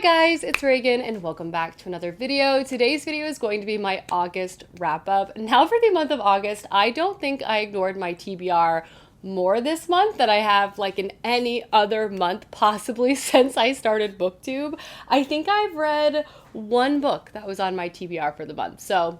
Hey guys, it's Reagan and welcome back to another video. Today's video is going to be my August wrap up. Now for the month of August, I don't think I ignored my TBR more this month than I have like in any other month possibly since I started BookTube. I think I've read one book that was on my TBR for the month, so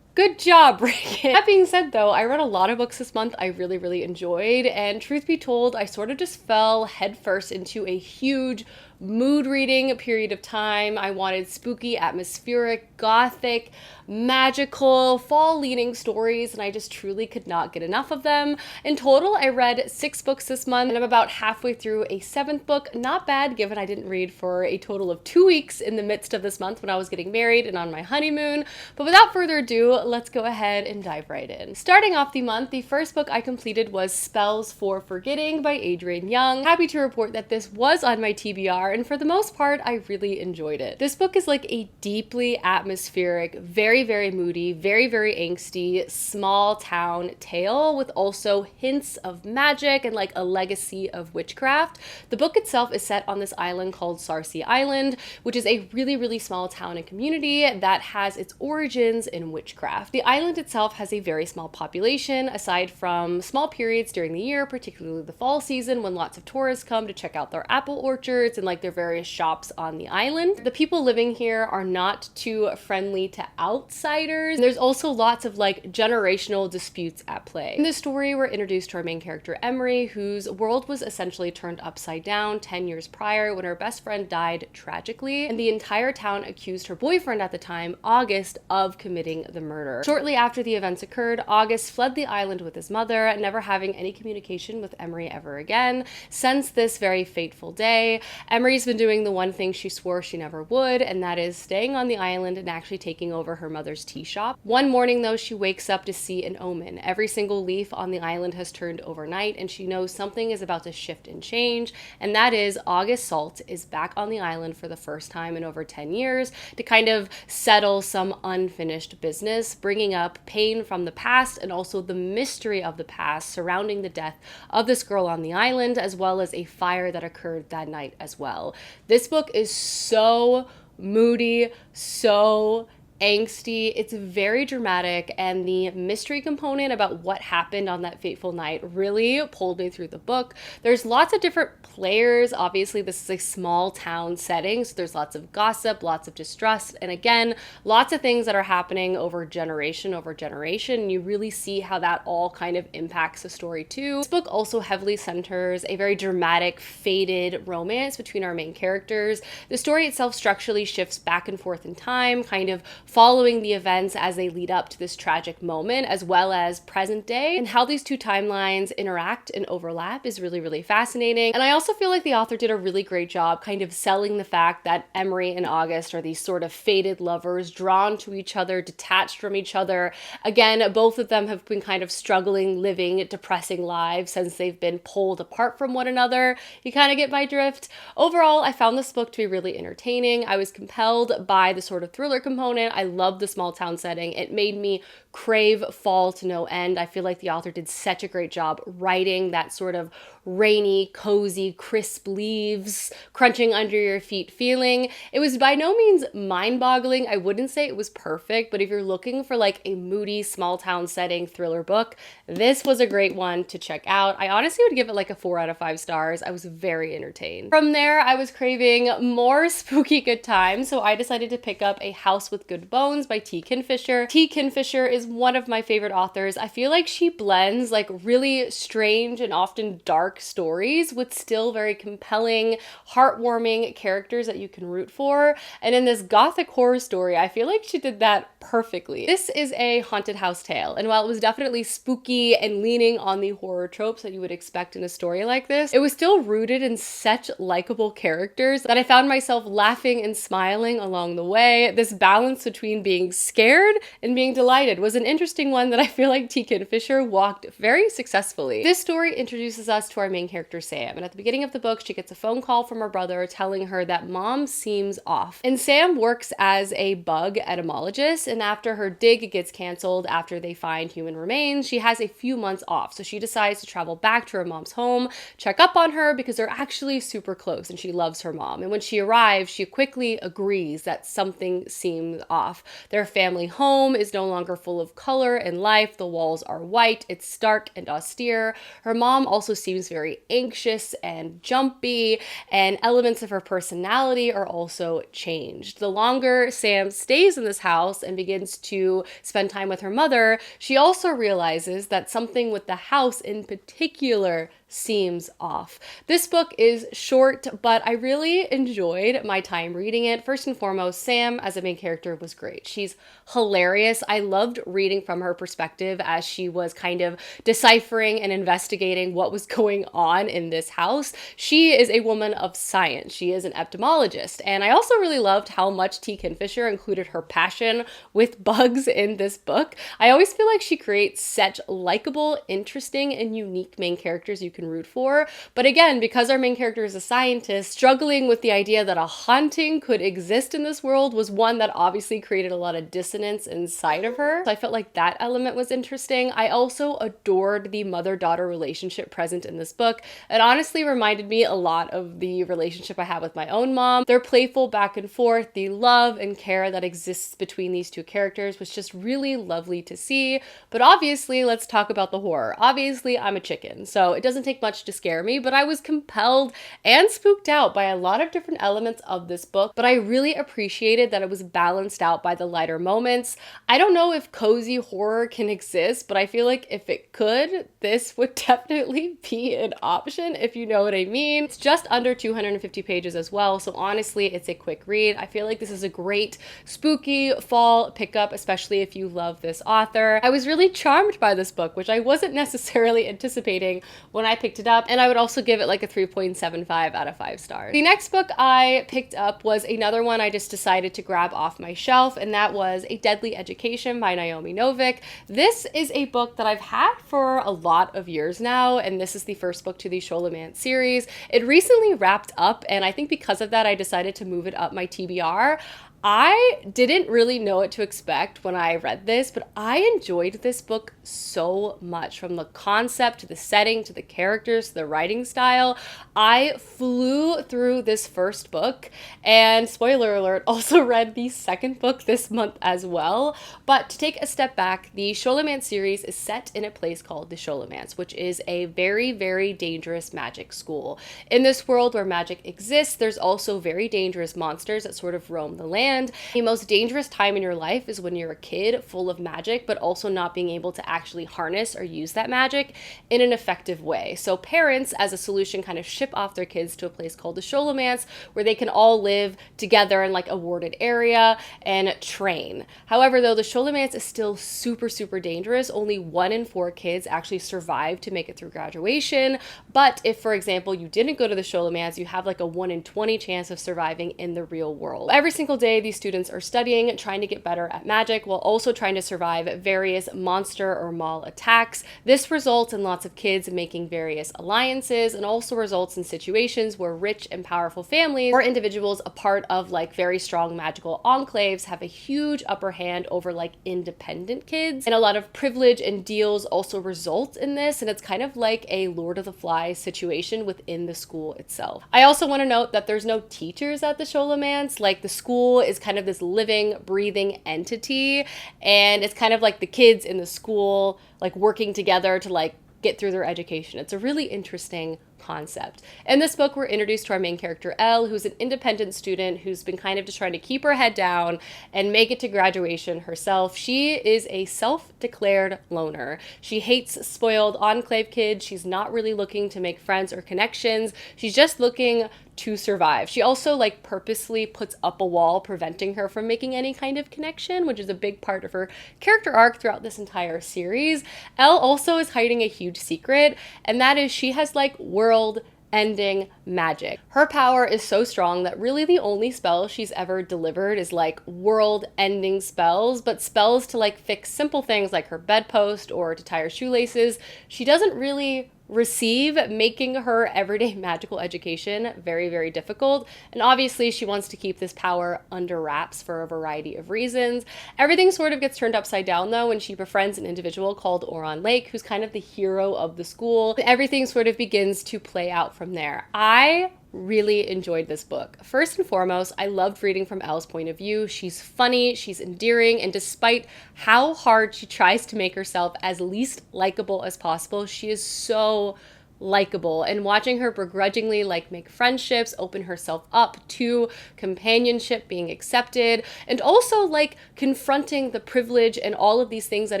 good job, Reagan. That being said though, I read a lot of books this month I really enjoyed, and truth be told, I sort of just fell headfirst into a huge mood reading period of time. I wanted spooky, atmospheric, gothic, magical, fall-leaning stories, and I just truly could not get enough of them. In total, I read 6 books this month, and I'm about halfway through a 7th book. Not bad, given I didn't read for a total of 2 weeks in the midst of this month when I was getting married and on my honeymoon. But without further ado, let's go ahead and dive right in. Starting off the month, the first book I completed was Spells for Forgetting by Adrienne Young. Happy to report that this was on my TBR, and for the most part, I really enjoyed it. This book is like a deeply atmospheric, very moody, very angsty, small town tale with also hints of magic and like a legacy of witchcraft. The book itself is set on this island called Sarcy Island, which is a really small town and community that has its origins in witchcraft. The island itself has a very small population, aside from small periods during the year, particularly the fall season when lots of tourists come to check out their apple orchards and like their various shops on the island. The people living here are not too friendly to outsiders. There's also lots of like generational disputes at play. In this story, we're introduced to our main character Emery, whose world was essentially turned upside down 10 years prior when her best friend died tragically, and the entire town accused her boyfriend at the time, August, of committing the murder. Shortly after the events occurred, August fled the island with his mother, never having any communication with Emery ever again. Since this very fateful day, Emery's been doing the one thing she swore she never would, and that is staying on the island and actually taking over her mother's tea shop. One morning though, she wakes up to see an omen. Every single leaf on the island has turned overnight, and she knows something is about to shift and change, and that is August Salt is back on the island for the first time in over 10 years to kind of settle some unfinished business, bringing up pain from the past and also the mystery of the past surrounding the death of this girl on the island, as well as a fire that occurred that night as well. This book is so moody, so angsty. It's very dramatic, and the mystery component about what happened on that fateful night really pulled me through the book. There's lots of different players. Obviously, this is a small town setting, so there's lots of gossip, lots of distrust, and again, lots of things that are happening over generation. You really see how that all kind of impacts the story too. This book also heavily centers a very dramatic, faded romance between our main characters. The story itself structurally shifts back and forth in time, kind of following the events as they lead up to this tragic moment, as well as present day, and how these two timelines interact and overlap is really fascinating. And I also feel like the author did a really great job kind of selling the fact that Emery and August are these sort of fated lovers, drawn to each other, detached from each other. Again, both of them have been kind of struggling, living depressing lives since they've been pulled apart from one another. You kind of get my drift. Overall, I found this book to be really entertaining. I was compelled by the sort of thriller component. I love the small town setting. It made me crave fall to no end. I feel like the author did such a great job writing that sort of rainy, cozy, crisp leaves crunching under your feet feeling. It was by no means mind-boggling. I wouldn't say it was perfect, but if you're looking for like a moody, small town setting thriller book, this was a great one to check out. I honestly would give it like a 4 out of 5 stars. I was very entertained. From there, I was craving more spooky good times, so I decided to pick up A House with Good Bones by T. Kingfisher. T. Kingfisher is one of my favorite authors. I feel like she blends like really strange and often dark stories with still very compelling, heartwarming characters that you can root for. And in this gothic horror story, I feel like she did that perfectly. This is a haunted house tale, and while it was definitely spooky and leaning on the horror tropes that you would expect in a story like this, it was still rooted in such likable characters that I found myself laughing and smiling along the way. This balance between being scared and being delighted was was an interesting one that I feel like T. Fisher walked very successfully. This story introduces us to our main character, Sam, and at the beginning of the book, she gets a phone call from her brother telling her that mom seems off. And Sam works as a bug etymologist, and after her dig gets canceled after they find human remains, she has a few months off. So she decides to travel back to her mom's home, check up on her because they're actually super close and she loves her mom. And when she arrives, she quickly agrees that something seems off. Their family home is no longer full of color and life. The walls are white. It's stark and austere. Her mom also seems very anxious and jumpy, and elements of her personality are also changed. The longer Sam stays in this house and begins to spend time with her mother, she also realizes that something with the house in particular seems off. This book is short, but I really enjoyed my time reading it. First and foremost, Sam as a main character was great. She's hilarious. I loved reading from her perspective as she was kind of deciphering and investigating what was going on in this house. She is a woman of science. She is an entomologist. And I also really loved how much T. Fisher included her passion with bugs in this book. I always feel like she creates such likable, interesting, and unique main characters you can root for. But again, because our main character is a scientist, struggling with the idea that a haunting could exist in this world was one that obviously created a lot of dissonance inside of her. So I felt like that element was interesting. I also adored the mother-daughter relationship present in this book. It honestly reminded me a lot of the relationship I have with my own mom. Their playful back and forth, the love and care that exists between these two characters was just really lovely to see. But obviously, let's talk about the horror. Obviously, I'm a chicken, so it doesn't take much to scare me, but I was compelled and spooked out by a lot of different elements of this book, but I really appreciated that it was balanced out by the lighter moments. I don't know if cozy horror can exist, but I feel like if it could, this would definitely be an option, if you know what I mean. It's just under 250 pages as well, so honestly, it's a quick read. I feel like this is a great spooky fall pickup, especially if you love this author. I was really charmed by this book, which I wasn't necessarily anticipating when I picked it up, and I would also give it like a 3.75 out of 5 stars. The next book I picked up was another one I just decided to grab off my shelf, and that was A Deadly Education by Naomi Novik. This is a book that I've had for a lot of years now, and this is the first book to the Sholomance series. It recently wrapped up, and I think because of that, I decided to move it up my TBR. I didn't really know what to expect when I read this, but I enjoyed this book so much, from the concept to the setting to the characters to the writing style. I flew through this first book, and spoiler alert, also read the second book this month as well. But to take a step back, the Sholomance series is set in a place called the Sholomance, which is a very, very dangerous magic school. In this world where magic exists, there's also very dangerous monsters that sort of roam the land. The most dangerous time in your life is when you're a kid full of magic, but also not being able to actually harness or use that magic in an effective way. So parents, as a solution, kind of ship off their kids to a place called the Sholomance, where they can all live together in like a warded area and train. However, though, the Sholomance is still super, super dangerous. Only 1 in 4 kids actually survive to make it through graduation. But if, for example, you didn't go to the Sholomance, you have like a 1 in 20 chance of surviving in the real world. Every single day, these students are studying, trying to get better at magic, while also trying to survive various monster or mall attacks. This results in lots of kids making various alliances, and also results in situations where rich and powerful families or individuals a part of like very strong magical enclaves have a huge upper hand over like independent kids. And a lot of privilege and deals also result in this, and it's kind of like a Lord of the Flies situation within the school itself. I also want to note that there's no teachers at the Sholomance. Like, the school is kind of this living, breathing entity, and it's kind of like the kids in the school like working together to like get through their education. It's a really interesting concept. In this book, we're introduced to our main character, Elle, who's an independent student who's been kind of just trying to keep her head down and make it to graduation herself. She is a self-declared loner. She hates spoiled enclave kids. She's not really looking to make friends or connections. She's just looking to survive. She also like purposely puts up a wall preventing her from making any kind of connection, which is a big part of her character arc throughout this entire series. Elle also is hiding a huge secret, and that is she has like world ending magic. Her power is so strong that really the only spell she's ever delivered is like world ending spells, but spells to like fix simple things like her bedpost or to tie her shoelaces, she doesn't really receive, making her everyday magical education very, very difficult. And obviously she wants to keep this power under wraps for a variety of reasons. Everything sort of gets turned upside down though when she befriends an individual called Oron Lake, who's kind of the hero of the school. Everything sort of begins to play out from there. I really enjoyed this book. First and foremost, I loved reading from Elle's point of view. She's funny, she's endearing, and despite how hard she tries to make herself as least likable as possible, she is so likable, and watching her begrudgingly like make friendships, open herself up to companionship, being accepted, and also like confronting the privilege and all of these things that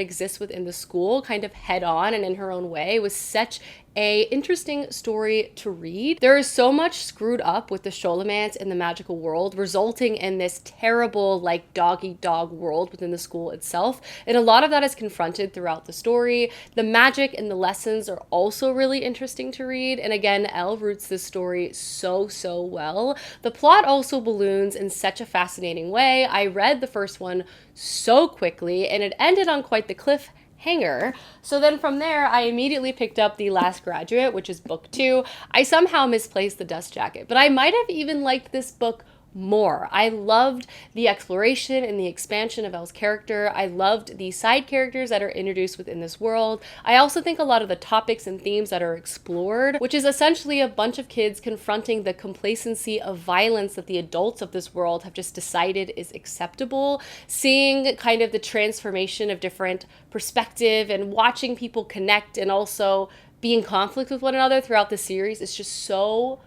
exist within the school kind of head on and in her own way was such a interesting story to read. There is so much screwed up with the Sholomance in the magical world, resulting in this terrible like dog-eat-dog world within the school itself, and a lot of that is confronted throughout the story. The magic and the lessons are also really interesting to read, and again, Elle roots this story so well. The plot also balloons in such a fascinating way. I read the first one so quickly, and it ended on quite the cliffhanger. So then from there, I immediately picked up The Last Graduate, which is book 2. I somehow misplaced The Dust Jacket, but I might have even liked this book more. I loved the exploration and the expansion of Elle's character. I loved the side characters that are introduced within this world. I also think a lot of the topics and themes that are explored, which is essentially a bunch of kids confronting the complacency of violence that the adults of this world have just decided is acceptable, seeing kind of the transformation of different perspective and watching people connect and also be in conflict with one another throughout the series is just so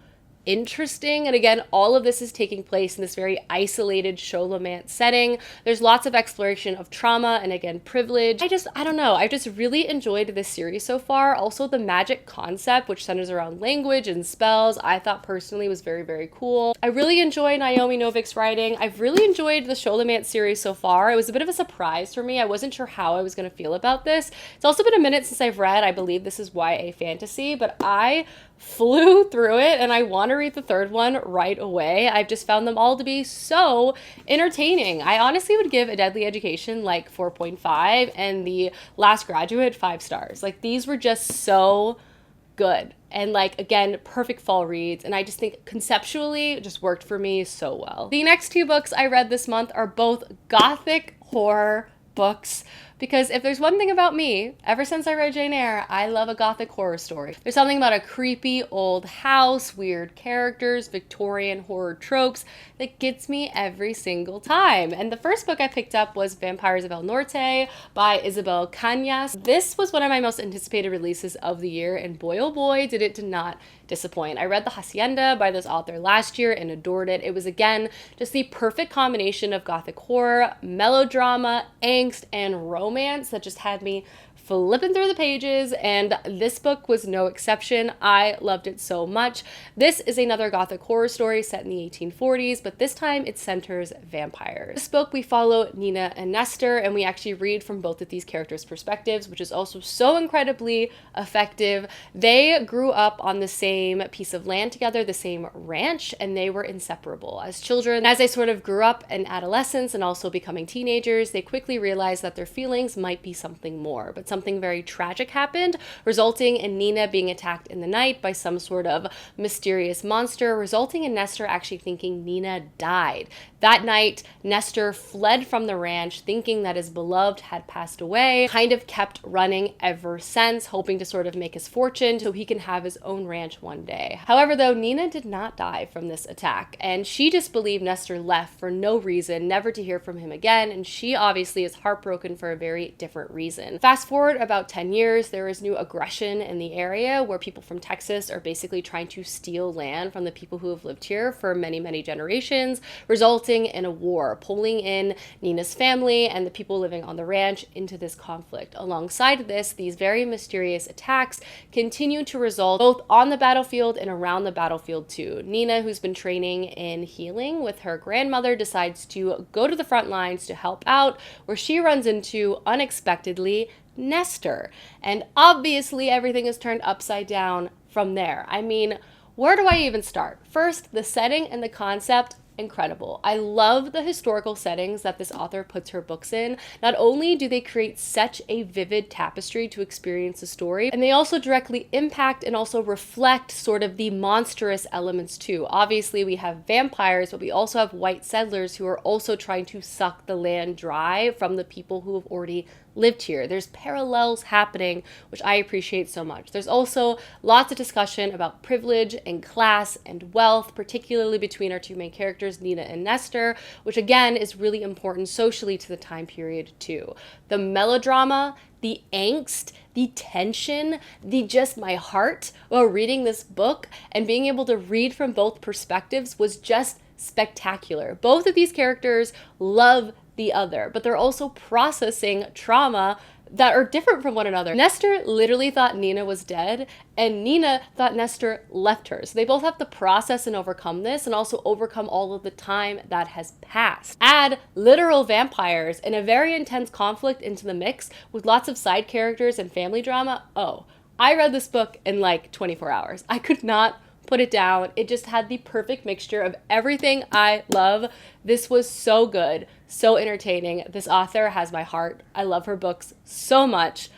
interesting. And again, all of this is taking place in this very isolated Sholomance setting. There's lots of exploration of trauma and again, privilege. I don't know. I've just really enjoyed this series so far. Also, the magic concept, which centers around language and spells, I thought personally was very cool. I really enjoy Naomi Novik's writing. I've really enjoyed the Sholomance series so far. It was a bit of a surprise for me. I wasn't sure how I was going to feel about this. It's also been a minute since I've read, I believe this is YA fantasy, but I flew through it and I want to read the third one right away. I've just found them all to be so entertaining. I honestly would give A Deadly Education like 4.5 and The Last Graduate 5 stars. Like these were just so good. And like, again, perfect fall reads. And I just think conceptually it just worked for me so well. The next 2 books I read this month are both gothic horror books, because if there's one thing about me, ever since I read Jane Eyre, I love a gothic horror story. There's something about a creepy old house, weird characters, Victorian horror tropes that gets me every single time. And the first book I picked up was Vampires of El Norte by Isabel Cañas. This was one of my most anticipated releases of the year, and boy oh boy did it not disappoint. I read The Hacienda by this author last year and adored it. It was again just the perfect combination of gothic horror, melodrama, angst, and romance that just had me flipping through the pages, and this book was no exception. I loved it so much. This is another gothic horror story set in the 1840s, but this time it centers vampires. This book we follow Nina and Nestor, and we actually read from both of these characters' perspectives, which is also so incredibly effective. They grew up on the same piece of land together, the same ranch, and they were inseparable as children. As they sort of grew up in adolescence and also becoming teenagers, they quickly realized that their feelings might be something more, but something very tragic happened, resulting in Nina being attacked in the night by some sort of mysterious monster, resulting in Nestor actually thinking Nina died. That night, Nestor fled from the ranch thinking that his beloved had passed away, kind of kept running ever since, hoping to sort of make his fortune so he can have his own ranch one day. However, though, Nina did not die from this attack, and she just believed Nestor left for no reason, never to hear from him again, and she obviously is heartbroken for a very different reason. Fast forward about 10 years, there is new aggression in the area where people from Texas are basically trying to steal land from the people who have lived here for many generations, resulting in a war, pulling in Nina's family and the people living on the ranch into this conflict. Alongside this, these very mysterious attacks continue to result both on the battlefield and around the battlefield too. Nina, who's been training in healing with her grandmother, decides to go to the front lines to help out, where she runs into, unexpectedly, Nestor. And obviously everything is turned upside down from there. I mean, Where do I even start? First, the setting and the concept, incredible. I love the historical settings that this author puts her books in. Not only do they create such a vivid tapestry to experience the story, and they also directly impact and also reflect sort of the monstrous elements too. Obviously, we have vampires, but we also have white settlers who are also trying to suck the land dry from the people who have already lived here. There's parallels happening, which I appreciate so much. There's also lots of discussion about privilege and class and wealth, particularly between our two main characters, Nina and Nestor, which again is really important socially to the time period too. The melodrama, the angst, the tension, the just my heart while reading this book and being able to read from both perspectives was just spectacular. Both of these characters love the other, but they're also processing trauma that are different from one another. Nestor literally thought Nina was dead, and Nina thought Nestor left her. So they both have to process and overcome this, and also overcome all of the time that has passed. Add literal vampires and a very intense conflict into the mix with lots of side characters and family drama. Oh, I read this book in like 24 hours. I could not put it down. It just had the perfect mixture of everything I love. This was so good, so entertaining. This author has my heart. I love her books so much.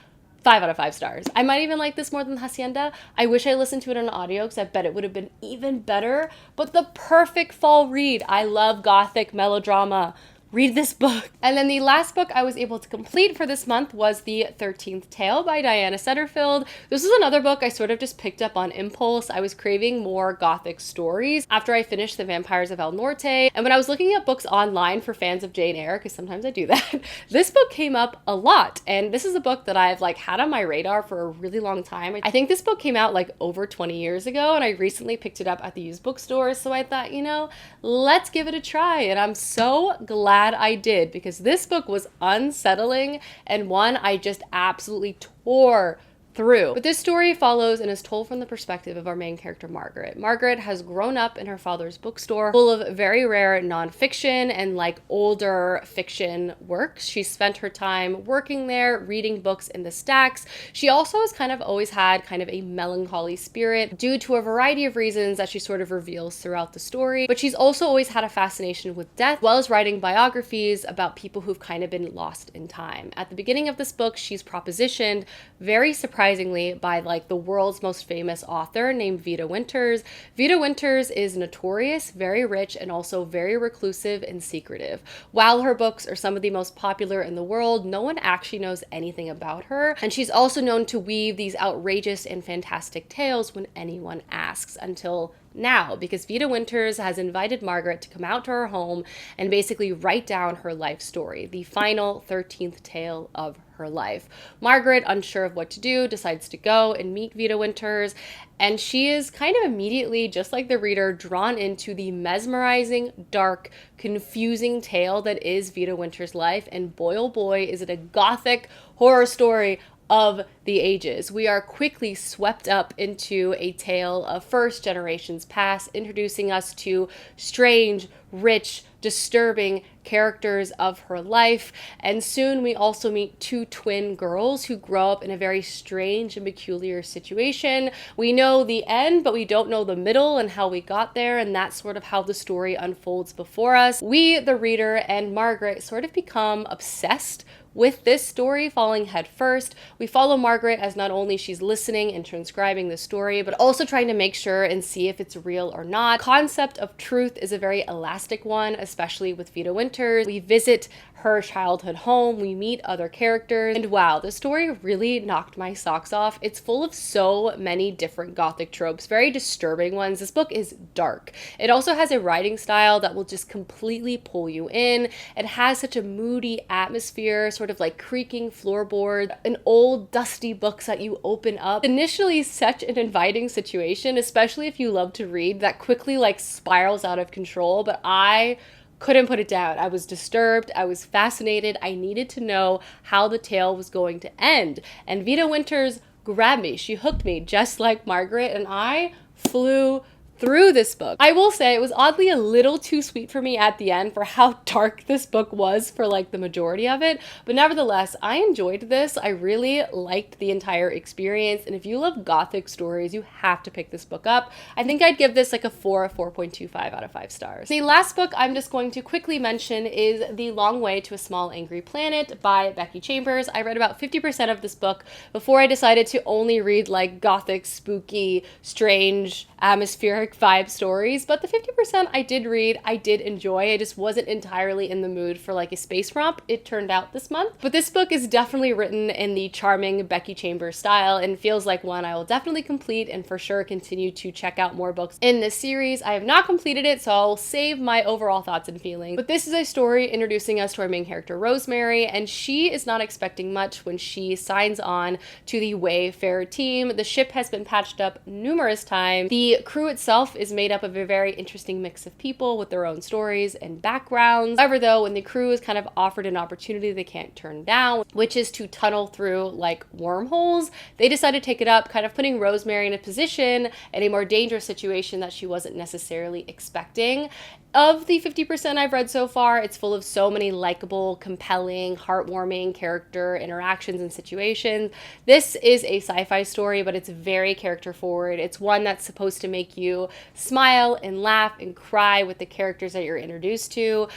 5 out of 5 stars. I might even like this more than Hacienda. I wish I listened to it on audio because I bet it would have been even better. But the perfect fall read. I love gothic melodrama. Read this book. And then the last book I was able to complete for this month was the 13th Tale by Diana Setterfield. This is another book I sort of just picked up on impulse. I was craving more gothic stories after I finished the Vampires of El Norte. And when I was looking at books online for fans of Jane Eyre, because sometimes I do that, this book came up a lot. And this is a book that I've like had on my radar for a really long time. I think this book came out like over 20 years ago, and I recently picked it up at the used bookstore. So I thought, you know, let's give it a try. And I'm so glad I did, because this book was unsettling and one I just absolutely tore through. But this story follows and is told from the perspective of our main character, Margaret. Margaret has grown up in her father's bookstore full of very rare nonfiction and like older fiction works. She spent her time working there, reading books in the stacks. She also has kind of always had kind of a melancholy spirit due to a variety of reasons that she sort of reveals throughout the story. But she's also always had a fascination with death, as well as writing biographies about people who've kind of been lost in time. At the beginning of this book, she's propositioned very surprisingly by like the world's most famous author named Vida Winters. Vida Winters is notorious, very rich, and also very reclusive and secretive. While her books are some of the most popular in the world, no one actually knows anything about her. And she's also known to weave these outrageous and fantastic tales when anyone asks, until now, because Vida Winters has invited Margaret to come out to her home and basically write down her life story, the final 13th tale of her life. Margaret, unsure of what to do, decides to go and meet Vida Winters, and she is kind of immediately, just like the reader, drawn into the mesmerizing, dark, confusing tale that is Vida Winters' life, and boy oh boy is it a gothic horror story of the ages. We are quickly swept up into a tale of first generations past, introducing us to strange, rich, disturbing characters of her life. And soon we also meet two twin girls who grow up in a very strange and peculiar situation. We know the end, but we don't know the middle and how we got there, and that's sort of how the story unfolds before us. We, the reader, and Margaret sort of become obsessed with this story, falling head first. We follow Margaret as not only she's listening and transcribing the story, but also trying to make sure and see if it's real or not. Concept of truth is a very elastic one, especially with Vida Winters. We visit her childhood home, we meet other characters, and wow, the story really knocked my socks off. It's full of so many different gothic tropes, very disturbing ones. This book is dark. It also has a writing style that will just completely pull you in. It has such a moody atmosphere, sort of like creaking floorboards and old dusty books that you open up. Initially such an inviting situation, especially if you love to read, that quickly like spirals out of control, but I couldn't put it down. I was disturbed. I was fascinated. I needed to know how the tale was going to end. And Vida Winters grabbed me. She hooked me just like Margaret, and I flew through this book. I will say it was oddly a little too sweet for me at the end for how dark this book was for like the majority of it, but nevertheless, I enjoyed this. I really liked the entire experience, and if you love gothic stories, you have to pick this book up. I think I'd give this like a 4.25 out of 5 stars. The last book I'm just going to quickly mention is The Long Way to a Small Angry Planet by Becky Chambers. I read about 50% of this book before I decided to only read like gothic, spooky, strange, atmospheric vibe stories, but the 50% I did read, I did enjoy. I just wasn't entirely in the mood for like a space romp, it turned out this month. But this book is definitely written in the charming Becky Chambers style and feels like one I will definitely complete and for sure continue to check out more books in this series. I have not completed it, so I'll save my overall thoughts and feelings. But this is a story introducing us to our main character, Rosemary, and she is not expecting much when she signs on to the Wayfarer team. The ship has been patched up numerous times. The crew itself is made up of a very interesting mix of people with their own stories and backgrounds. However, though, when the crew is kind of offered an opportunity they can't turn down, which is to tunnel through like wormholes, they decide to take it up, kind of putting Rosemary in a position in a more dangerous situation that she wasn't necessarily expecting. Of the 50% I've read so far, it's full of so many likable, compelling, heartwarming character interactions and situations. This is a sci-fi story, but it's very character forward. It's one that's supposed to make you smile and laugh and cry with the characters that you're introduced to.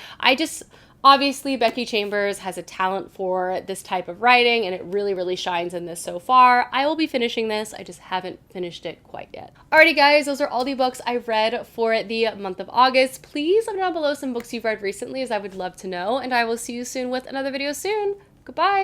Obviously, Becky Chambers has a talent for this type of writing, and it really, really shines in this so far. I will be finishing this. I just haven't finished it quite yet. Alrighty, guys, those are all the books I've read for the month of August. Please let me know down below some books you've read recently, as I would love to know, and I will see you soon with another video soon. Goodbye!